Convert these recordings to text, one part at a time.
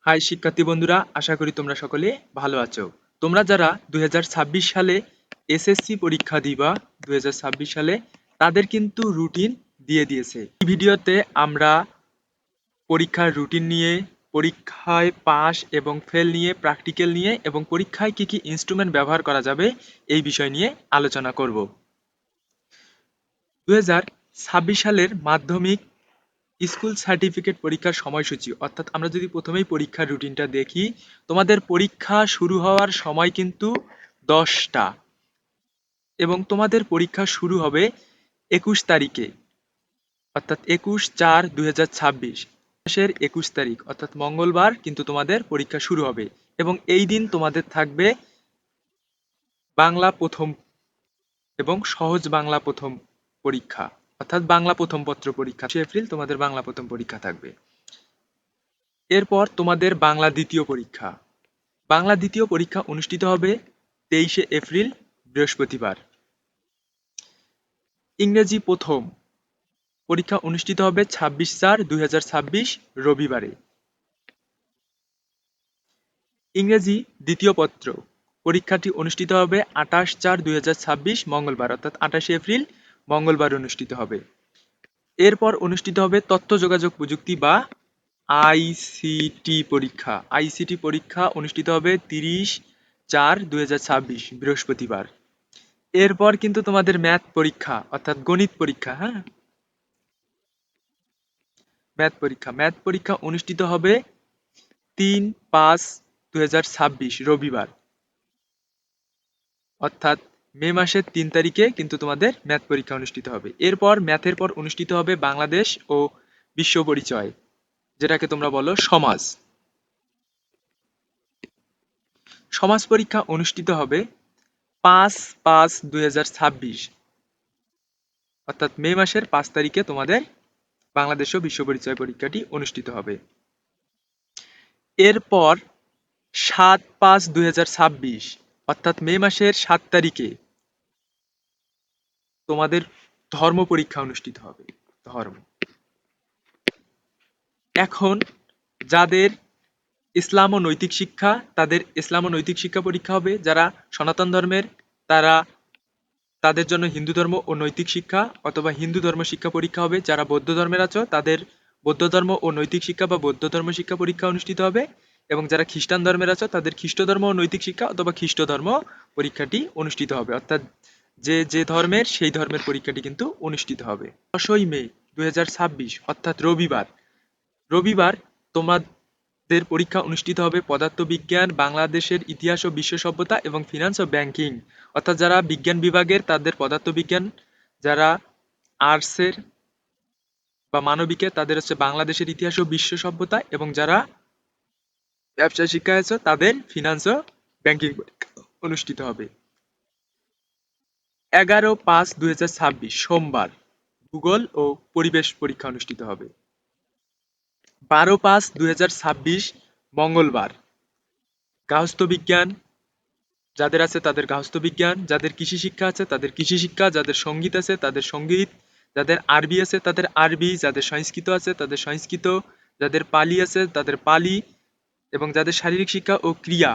High শিক্ষার্থী বন্ধুরা, আশা করি তোমরা সকলে ভালো আছো। তোমরা যারা 2026 সালে এসএসসি পরীক্ষা দিবা 2026 সালে, তাদের কিন্তু রুটিন দিয়ে দিয়েছে। এই ভিডিওতে আমরা পরীক্ষার রুটিন নিয়ে, পরীক্ষায় পাস এবং ফেল নিয়ে, প্র্যাকটিক্যাল নিয়ে এবং পরীক্ষায় কি কি ইনস্ট্রুমেন্ট ব্যবহার করা যাবে এই বিষয় নিয়ে আলোচনা করব। 2026 সালের মাধ্যমিক স্কুল সার্টিফিকেট পরীক্ষার সময়সূচি, অর্থাৎ আমরা যদি প্রথমেই পরীক্ষার রুটিনটা দেখি, তোমাদের পরীক্ষা শুরু হওয়ার সময় কিন্তু 10টা এবং তোমাদের পরীক্ষা শুরু হবে 21 তারিখে, অর্থাৎ 21/4/2026 মাসের 21 তারিখ অর্থাৎ মঙ্গলবার কিন্তু তোমাদের পরীক্ষা শুরু হবে এবং এই দিন তোমাদের থাকবে বাংলা প্রথম এবং সহজ বাংলা প্রথম পরীক্ষা, অর্থাৎ বাংলা প্রথম পত্র পরীক্ষা। 20 এপ্রিল তোমাদের বাংলা প্রথম পরীক্ষা থাকবে। এরপর তোমাদের বাংলা দ্বিতীয় পরীক্ষা। বাংলা দ্বিতীয় পরীক্ষা অনুষ্ঠিত হবে 23 এপ্রিল বৃহস্পতিবার। ইংরেজি প্রথম পরীক্ষা অনুষ্ঠিত হবে 26/4/2026 রবিবারে। ইংরেজি দ্বিতীয় পত্র পরীক্ষাটি অনুষ্ঠিত হবে 28/4/2026 মঙ্গলবার, অর্থাৎ 28 এপ্রিল মঙ্গলবার অনুষ্ঠিত হবে। এরপর অনুষ্ঠিত হবে তথ্য যোগাযোগ প্রযুক্তি বা আইসিটি পরীক্ষা। আইসিটি পরীক্ষা অনুষ্ঠিত হবে 30/4/2026 বৃহস্পতিবার। এরপর কিন্তু তোমাদের ম্যাথ পরীক্ষা অর্থাৎ গণিত পরীক্ষা। ম্যাথ পরীক্ষা অনুষ্ঠিত হবে 3/5/2026 রবিবার, অর্থাৎ মে মাসের 3 তারিখে কিন্তু তোমাদের ম্যাথ পরীক্ষা অনুষ্ঠিত হবে। এরপর ম্যাথের পর অনুষ্ঠিত হবে বাংলাদেশ ও বিশ্ব পরিচয়, যেটাকে তোমরা বলো সমাজ। সমাজ পরীক্ষা অনুষ্ঠিত হবে 5/5/2026, অর্থাৎ মে মাসের 5 তারিখে তোমাদের বাংলাদেশ ও বিশ্ব পরিচয় পরীক্ষাটি অনুষ্ঠিত হবে। এরপর 7/5/2026, অর্থাৎ মে মাসের 7 তারিখে তোমাদের ধর্ম পরীক্ষা অনুষ্ঠিত হবে। ধর্ম, এখন যাদের ইসলাম ও নৈতিক শিক্ষা, তাদের ইসলাম ও নৈতিক শিক্ষা পরীক্ষা হবে। যারা সনাতন ধর্মের, তারা তাদের জন্য হিন্দু ধর্ম ও নৈতিক শিক্ষা অথবা হিন্দু ধর্ম শিক্ষা পরীক্ষা হবে। যারা বৌদ্ধ ধর্মের আছো, তাদের বৌদ্ধ ধর্ম ও নৈতিক শিক্ষা বা বৌদ্ধ ধর্ম শিক্ষা পরীক্ষা অনুষ্ঠিত হবে। এবং যারা খ্রিস্টান ধর্মের আছো, তাদের খ্রিস্ট ধর্ম ও নৈতিক শিক্ষা অথবা খ্রিস্ট ধর্ম পরীক্ষাটি অনুষ্ঠিত হবে। অর্থাৎ যে যে ধর্মের সেই ধর্মের পরীক্ষাটি কিন্তু অনুষ্ঠিত হবে। 10ই মে 2026, অর্থাৎ রবিবার। রবিবার তোমাদের পরীক্ষা অনুষ্ঠিত হবে পদার্থবিজ্ঞান, বাংলাদেশের ইতিহাস ও বিশ্ব সভ্যতা এবং ফিনান্স ও ব্যাংকিং। অর্থাৎ যারা বিজ্ঞান বিভাগের তাদের পদার্থবিজ্ঞান, যারা আর্টসের বা মানবিকের তাদের হচ্ছে বাংলাদেশের ইতিহাস ও বিশ্ব সভ্যতা, এবং যারা ব্যবসা শিক্ষায় আছে তাদের ফিনান্স ও ব্যাংকিং পরীক্ষা অনুষ্ঠিত হবে। 11/5/2026 সোমবার ভূগোল ও পরিবেশ পরীক্ষা অনুষ্ঠিত হবে। 12/5/2026 মঙ্গলবার গার্হস্থ্য বিজ্ঞান যাদের আছে তাদের গার্হস্থ্য বিজ্ঞান, যাদের কৃষি শিক্ষা আছে তাদের কৃষি শিক্ষা, যাদের সঙ্গীত আছে তাদের সঙ্গীত, যাদের আরবি আছে তাদের আরবি, যাদের সংস্কৃত আছে তাদের সংস্কৃত, যাদের পালি আছে তাদের পালি, এবং যাদের শারীরিক শিক্ষা ও ক্রিয়া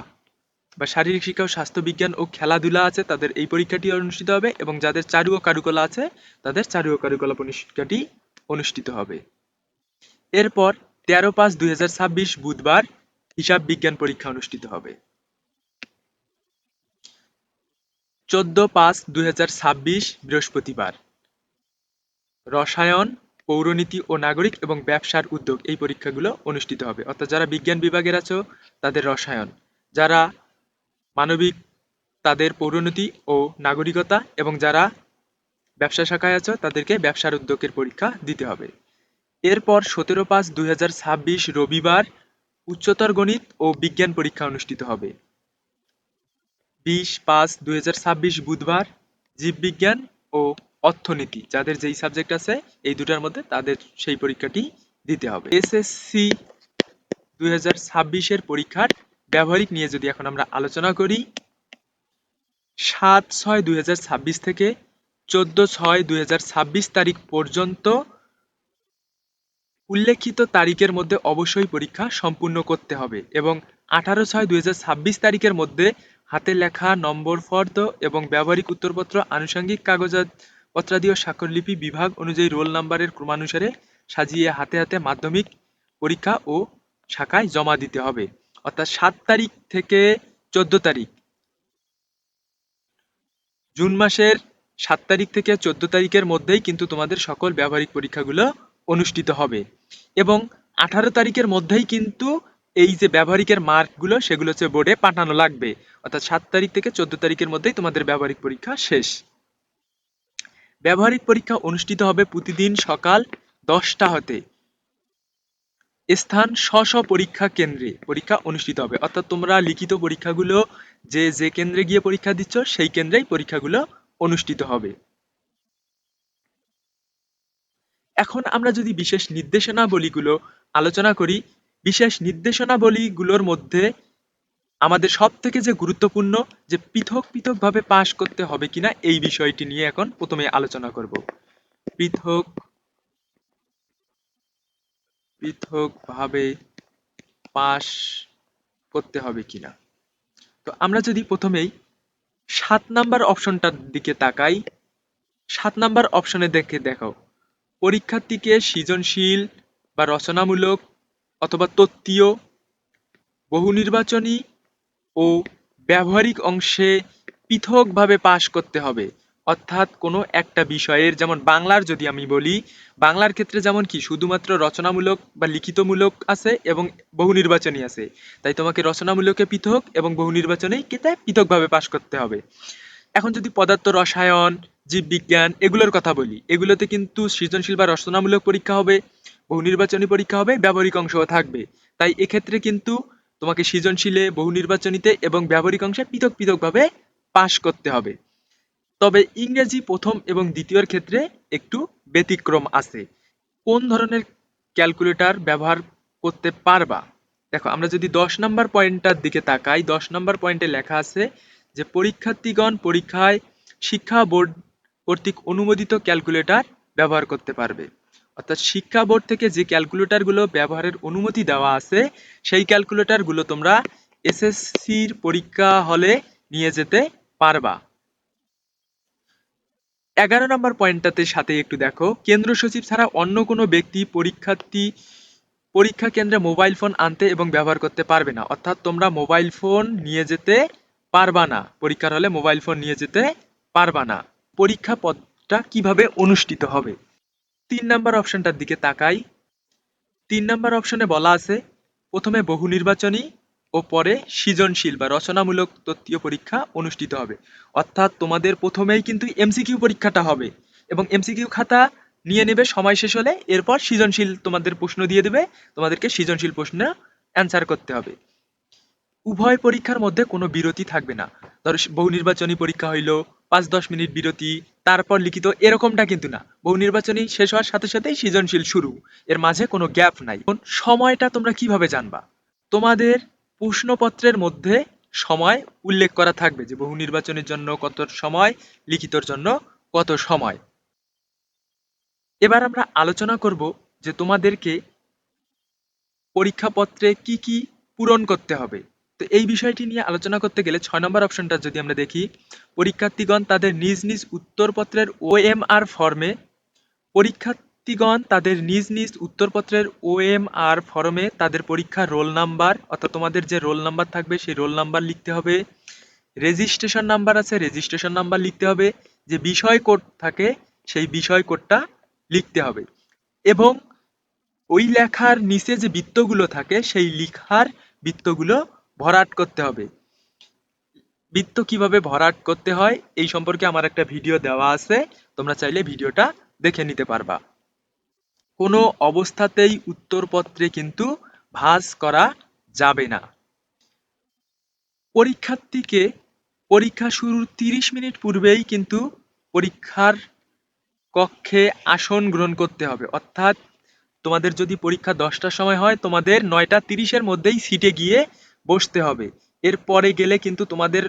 বা শারীরিক শিক্ষা ও স্বাস্থ্য বিজ্ঞান ও খেলাধুলা আছে তাদের এই পরীক্ষাটি অনুষ্ঠিত হবে। এবং যাদের চারু ও কারুকলা আছে তাদের চারু ও কারুকলা পরীক্ষাটি অনুষ্ঠিত হবে। এরপর 13/5/2026 বুধবার হিসাব বিজ্ঞান পরীক্ষা অনুষ্ঠিত হবে। 14/5/2026 বৃহস্পতিবার রসায়ন, পৌরনীতি ও নাগরিক এবং ব্যবসার উদ্যোগ এই পরীক্ষাগুলো অনুষ্ঠিত হবে। অর্থাৎ যারা বিজ্ঞান বিভাগের আছো তাদের রসায়ন, যারা মানবিক তাদের পৌরনীতি ও নাগরিকতা, এবং যারা ব্যবসা শাখায় আছো তাদেরকে ব্যবসার উদ্যোগের পরীক্ষা দিতে হবে। এরপর 17/5/2026 রবিবার উচ্চতর গণিত ও বিজ্ঞান পরীক্ষা অনুষ্ঠিত হবে। 20/5/2026 বুধবার জীববিজ্ঞান ও অর্থনীতি, যাদের যেই সাবজেক্ট আছে এই দুটার মধ্যে তাদের সেই পরীক্ষাটি দিতে হবে। এসএসসি 2026 পরীক্ষার ব্যবহারিক নিয়ে যদি এখন আমরা আলোচনা করি, 7/6/2026 থেকে 14/6/2026 তারিখ পর্যন্ত উল্লেখিত তারিখের মধ্যে অবশ্যই পরীক্ষা সম্পূর্ণ করতে হবে এবং 18/6/2026 তারিখের মধ্যে হাতে লেখা নম্বর ফর্দ এবং ব্যবহারিক উত্তরপত্র আনুষঙ্গিক কাগজপত্রাদি ও স্বাক্ষরলিপি বিভাগ অনুযায়ী রোল নাম্বারের ক্রমানুসারে সাজিয়ে হাতে হাতে মাধ্যমিক পরীক্ষা ও শাখায় জমা দিতে হবে। অর্থাৎ 7 তারিখ থেকে 14 তারিখ, জুন মাসের 7 তারিখ থেকে 14 তারিখের মধ্যেই কিন্তু তোমাদের সকল ব্যবহারিক পরীক্ষাগুলো অনুষ্ঠিত হবে এবং 18 তারিখের মধ্যেই কিন্তু এই যে ব্যবহারিকের মার্কগুলো সেগুলো হচ্ছে বোর্ডে পাঠানো লাগবে। অর্থাৎ 7 তারিখ থেকে 14 তারিখের মধ্যেই তোমাদের ব্যবহারিক পরীক্ষা শেষ। ব্যবহারিক পরীক্ষা অনুষ্ঠিত হবে প্রতিদিন সকাল 10টা হতে। স্থান স্ব পরীক্ষা কেন্দ্রে পরীক্ষা অনুষ্ঠিত হবে। অর্থাৎ তোমরা লিখিত পরীক্ষাগুলো যে যে কেন্দ্রে গিয়ে পরীক্ষা দিচ্ছ সেই কেন্দ্রেই পরীক্ষাগুলো অনুষ্ঠিত হবে। এখন আমরা যদি বিশেষ নির্দেশনাবলীগুলো আলোচনা করি, বিশেষ নির্দেশনাবলীগুলোর মধ্যে আমাদের সব থেকে যে গুরুত্বপূর্ণ যে পৃথক পৃথকভাবে পাশ করতে হবে কিনা এই বিষয়টি নিয়ে এখন প্রথমে আলোচনা করব। পৃথক পৃথকভাবে পাশ করতে হবে কিনা। তো আমরা যদি প্রথমেই 7 নাম্বার অপশনটার দিকে তাকাই, 7 নাম্বার অপশনে দেখো পরীক্ষার্থীকে সৃজনশীল বা রচনামূলক অথবা তত্ত্বীয়, বহুনির্বাচনী ও ব্যবহারিক অংশে পৃথকভাবে পাশ করতে হবে। অর্থাৎ কোনো একটা বিষয়ের, যেমন বাংলার যদি আমি বলি, বাংলার ক্ষেত্রে যেমন কি শুধুমাত্র রচনামূলক বা লিখিতমূলক আছে এবং বহুনির্বাচনী আছে, তাই তোমাকে রচনামূলকে পৃথক এবং বহুনির্বাচনী কে পৃথকভাবে পাশ করতে হবে। এখন যদি পদার্থ রসায়ন, জীববিজ্ঞান এগুলোর কথা বলি, এগুলোতে কিন্তু সৃজনশীল বা রচনামূলক পরীক্ষা হবে, বহুনির্বাচনী পরীক্ষা হবে, ব্যবহারিক অংশও থাকবে। তাই এক্ষেত্রে কিন্তু তোমাকে সৃজনশীলে, বহুনির্বাচনীতে এবং ব্যবহারিক অংশে পৃথক পৃথকভাবে পাশ করতে হবে। তবে ইংরেজি প্রথম এবং দ্বিতীয়র ক্ষেত্রে একটু ব্যতিক্রম আছে। কোন ধরনের ক্যালকুলেটর ব্যবহার করতে পারবা? দেখো, আমরা যদি 10 নাম্বার পয়েন্টটার দিকে তাকাই, 10 নাম্বার পয়েন্টে লেখা আছে যে পরীক্ষার্থীগণ পরীক্ষায় শিক্ষা বোর্ড কর্তৃক অনুমোদিত ক্যালকুলেটর ব্যবহার করতে পারবে। অর্থাৎ শিক্ষা বোর্ড থেকে যে ক্যালকুলেটরগুলো ব্যবহারের অনুমতি দেওয়া আছে সেই ক্যালকুলেটরগুলো তোমরা এসএসসির পরীক্ষা হলে নিয়ে যেতে পারবা। 11 নম্বর পয়েন্টটাতে সাথে একটু দেখো, কেন্দ্র সচিব ছাড়া অন্য কোনো ব্যক্তি পরীক্ষা কেন্দ্রে মোবাইল ফোন আনতে এবং ব্যবহার করতে পারবে না। অর্থাৎ তোমরা মোবাইল ফোন নিয়ে যেতে পারবা না, পরীক্ষার হলে মোবাইল ফোন নিয়ে যেতে পারবা না। পরীক্ষা পদ্ধতিটা কিভাবে অনুষ্ঠিত হবে? 3 নাম্বার অপশনটার দিকে তাকাই, 3 নাম্বার অপশনে বলা আছে প্রথমে বহু নির্বাচনী ও পরে সৃজনশীল বা রচনামূলক তত্ত্বীয় পরীক্ষা অনুষ্ঠিত হবে। অর্থাৎ তোমাদের প্রথমেই কিন্তু এমসিকিউ পরীক্ষাটা হবে এবং এমসিকিউ খাতা নিয়ে নেবে, সময় শেষ হলে এরপর সৃজনশীল তোমাদের প্রশ্ন দিয়ে দেবে, তোমাদেরকে সৃজনশীল প্রশ্ন অ্যান্সার করতে হবে। উভয় পরীক্ষার মধ্যে কোনো বিরতি থাকবে না। ধরো বহু নির্বাচনী পরীক্ষা হইলো 5-10 মিনিট বিরতি, তারপর লিখিত, এরকমটা কিন্তু না। বহু নির্বাচনী শেষ হওয়ার সাথে সাথেই সৃজনশীল শুরু, এর মাঝে কোনো গ্যাপ নাই। এখন সময়টা তোমরা কিভাবে জানবা? তোমাদের প্রশ্নপত্রের মধ্যে সময় উল্লেখ করা থাকবে যে বহু নির্বাচনের জন্য কত সময়, লিখিতর জন্য কত সময়। এবার আমরা আলোচনা করব যে তোমাদেরকে পরীক্ষাপত্রে কি কি পূরণ করতে হবে। তো এই বিষয়টি নিয়ে আলোচনা করতে গেলে 6 নম্বর অপশনটা যদি আমরা দেখি, পরীক্ষার্থীগণ তাদের নিজ নিজ উত্তরপত্রের ওএমআর ফর্মে তাদের পরীক্ষার রোল নাম্বার, অর্থাৎ তোমাদের যে রোল নাম্বার থাকবে সেই রোল নাম্বার লিখতে হবে। রেজিস্ট্রেশন নাম্বার আছে, রেজিস্ট্রেশন নাম্বার লিখতে হবে। যে বিষয় কোড থাকে সেই বিষয় কোডটা লিখতে হবে এবং ওই লেখার নিচে যে বৃত্তগুলো থাকে সেই লেখার বৃত্তগুলো ভরাট করতে হবে। বৃত্ত কিভাবে ভরাট করতে হয় এই সম্পর্কে আমার একটা ভিডিও দেওয়া আছে, তোমরা চাইলে ভিডিওটা দেখে নিতে পারবা। কোনো অবস্থাতেই উত্তরপত্রে কিন্তু ভাঁজ করা যাবে না। পরীক্ষার্থীকে পরীক্ষা শুরুর 30 মিনিট পূর্বেই কিন্তু পরীক্ষার কক্ষে আসন গ্রহণ করতে হবে। অর্থাৎ তোমাদের যদি পরীক্ষা 10টার সময় হয়, তোমাদের 9টা 30-এর মধ্যেই সিটে গিয়ে বসতে হবে। এরপরে গেলে কিন্তু তোমাদের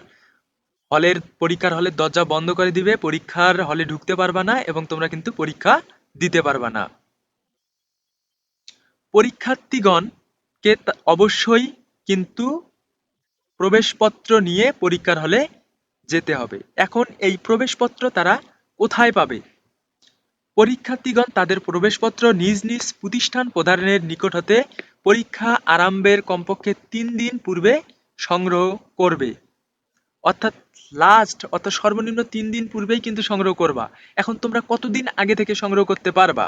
পরীক্ষার হলের দরজা বন্ধ করে দিবে, পরীক্ষার হলে ঢুকতে পারবা না এবং তোমরা কিন্তু পরীক্ষা দিতে পারবা না। পরীক্ষার্থীগণকে অবশ্যই কিন্তু প্রবেশপত্র নিয়ে পরীক্ষার হলে যেতে হবে। এখন এই প্রবেশপত্র তারা কোথায় পাবে? পরীক্ষার্থীগণ তাদের প্রবেশপত্র নিজ নিজ প্রতিষ্ঠান প্রধানের নিকট হতে পরীক্ষা আরম্ভের কমপক্ষে ৩ দিন পূর্বে সংগ্রহ করবে। অর্থাৎ সর্বনিম্ন ৩ দিন পূর্বেই কিন্তু সংগ্রহ করবা। এখন তোমরা কতদিন আগে থেকে সংগ্রহ করতে পারবা?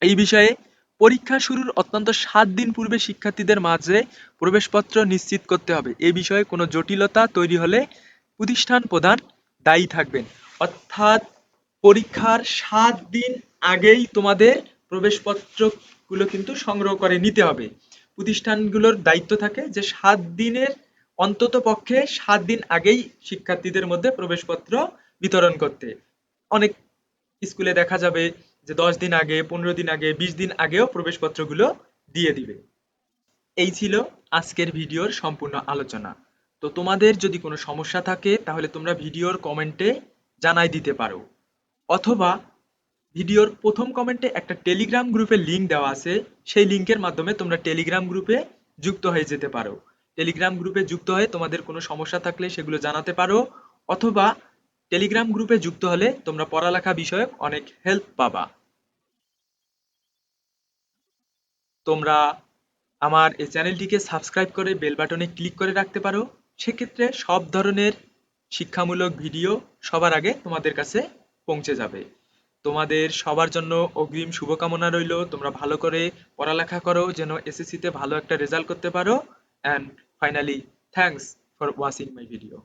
এই বিষয়ে পরীক্ষা শুরুর অন্তত ৭ দিন পূর্বে শিক্ষার্থীদের মাঝে প্রবেশপত্র নিশ্চিত করতে হবে। এ বিষয়ে কোনো জটিলতা তৈরি হলে প্রতিষ্ঠান প্রধান দায়ী থাকবেন। অর্থাৎ পরীক্ষার ৭ দিন আগেই তোমাদের প্রবেশপত্রগুলো কিন্তু সংগ্রহ করে নিতে হবে। প্রতিষ্ঠানগুলোর দায়িত্ব থাকে যে ৭ দিনের অন্তত পক্ষে ৭ দিন আগেই শিক্ষার্থীদের মধ্যে প্রবেশপত্র বিতরণ করতে। অনেক স্কুলে দেখা যাবে যে ১০ দিন আগে, ১৫ দিন আগে, ২০ দিন আগেও প্রবেশপত্রগুলো দিয়ে দিবে। এই ছিল আজকের ভিডিওর সম্পূর্ণ আলোচনা। তো তোমাদের যদি কোনো সমস্যা থাকে তাহলে তোমরা ভিডিওর কমেন্টে জানাই দিতে পারো, অথবা ভিডিওর প্রথম কমেন্টে একটা টেলিগ্রাম গ্রুপের লিংক দেওয়া আছে, সেই লিংকের মাধ্যমে তোমরা টেলিগ্রাম গ্রুপে যুক্ত হয়ে যেতে পারো। টেলিগ্রাম গ্রুপে যুক্ত হয়ে তোমাদের কোনো সমস্যা থাকলে সেগুলো জানাতে পারো, অথবা টেলিগ্রাম গ্রুপে যুক্ত হলে তোমরা পড়ালেখা বিষয়ক অনেক হেল্প পাবা। তোমরা আমার এই চ্যানেলটিকে সাবস্ক্রাইব করে বেল বাটনে ক্লিক করে রাখতে পারো। সেক্ষেত্রে সব ধরনের শিক্ষামূলক ভিডিও সবার আগে তোমাদের কাছে পৌঁছে যাবে। তোমাদের সবার জন্য অগ্রিম শুভকামনা রইল। তোমরা ভালো করে পড়ালেখা করো যেন এসএসসিতে ভালো একটা রেজাল্ট করতে পারো। And finally thanks for watching my video.